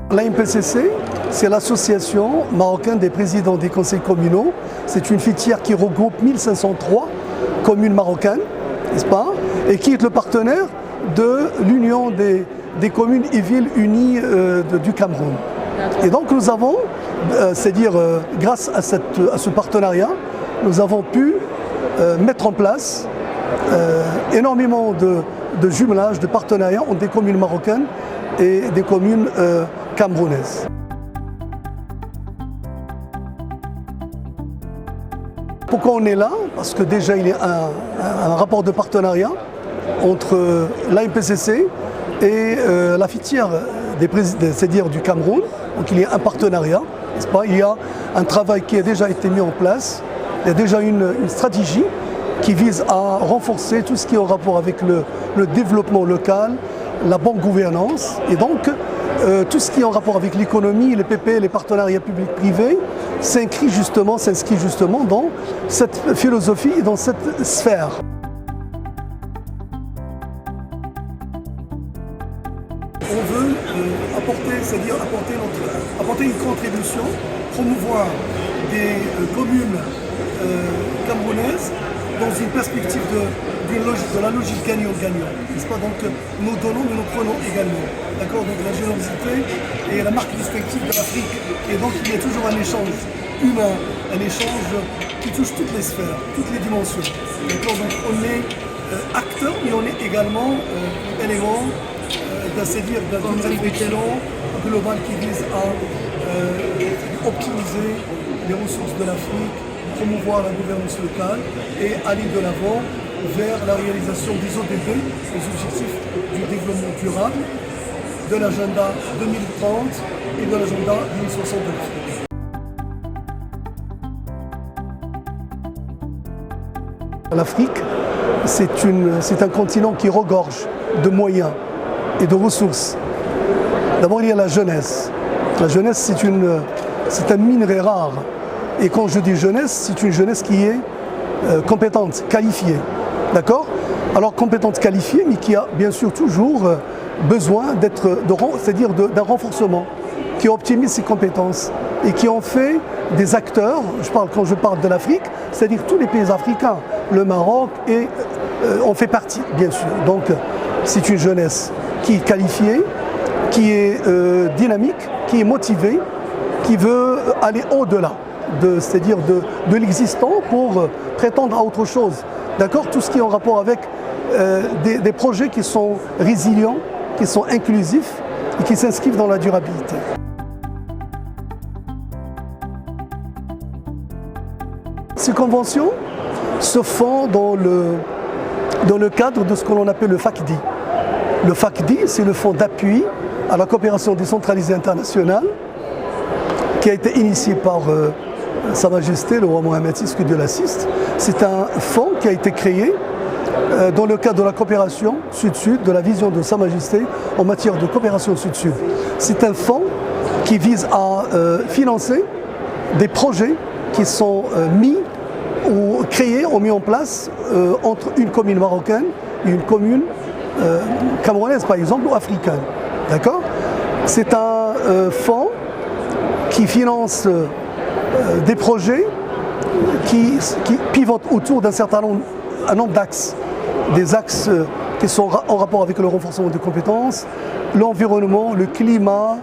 L'AMPCC, c'est l'association marocaine des présidents des conseils communaux. C'est une filière qui regroupe 1503 communes marocaines, n'est-ce pas, et qui est le partenaire de l'Union des communes et villes unies du Cameroun. Et donc nous avons, c'est-à-dire grâce à ce partenariat, nous avons pu mettre en place énormément de jumelages, de partenariats entre des communes marocaines et des communes camerounaises. Pourquoi on est là? Parce que déjà il y a un rapport de partenariat entre l'AMPCC et la filière c'est-à-dire du Cameroun. Donc il y a un partenariat, n'est-ce pas? Il y a un travail qui a déjà été mis en place. Il y a déjà une stratégie qui vise à renforcer tout ce qui est en rapport avec le développement local, la bonne gouvernance et donc tout ce qui est en rapport avec l'économie, les PP, les partenariats publics-privés s'inscrit justement dans cette philosophie et dans cette sphère. On veut apporter une contribution, promouvoir des communes camerounaises dans une perspective de la logique gagnant-gagnant. N'est-ce pas? Donc nous donnons, mais nous prenons également. D'accord? Donc la générosité est la marque distinctive de l'Afrique. Et donc il y a toujours un échange humain, un échange qui touche toutes les sphères, toutes les dimensions. D'accord? Donc on est acteur, mais on est également élément d'une réflexion globale qui vise à optimiser les ressources de l'Afrique, promouvoir la gouvernance locale et aller de l'avant vers la réalisation des ODD, les objectifs du développement durable, de l'agenda 2030 et de l'agenda 2069. L'Afrique, c'est un continent qui regorge de moyens et de ressources. D'abord, il y a la jeunesse. La jeunesse, c'est un minerai rare. Et quand je dis jeunesse, c'est une jeunesse qui est compétente, qualifiée. D'accord? Alors compétente, qualifiée, mais qui a bien sûr toujours besoin c'est-à-dire d'un renforcement, qui optimise ses compétences et qui en fait des acteurs, quand je parle de l'Afrique, c'est-à-dire tous les pays africains, le Maroc, et on fait partie, bien sûr. Donc c'est une jeunesse qui est qualifiée, qui est dynamique, qui est motivée, qui veut aller au-delà. C'est-à-dire de l'existant pour prétendre à autre chose. D'accord? Tout ce qui est en rapport avec des projets qui sont résilients, qui sont inclusifs et qui s'inscrivent dans la durabilité. Ces conventions se font dans le cadre de ce que l'on appelle le FACDI. Le FACDI, c'est le Fonds d'appui à la coopération décentralisée internationale qui a été initié par Sa Majesté, le roi Mohamed VI, que Dieu l'assiste. C'est un fonds qui a été créé dans le cadre de la coopération Sud-Sud, de la vision de Sa Majesté en matière de coopération Sud-Sud. C'est un fonds qui vise à financer des projets qui sont créés ou mis en place entre une commune marocaine et une commune camerounaise, par exemple, ou africaine. D'accord? C'est un fonds qui finance des projets qui pivotent autour d'un certain nombre d'axes. Des axes qui sont en rapport avec le renforcement des compétences, l'environnement, le climat,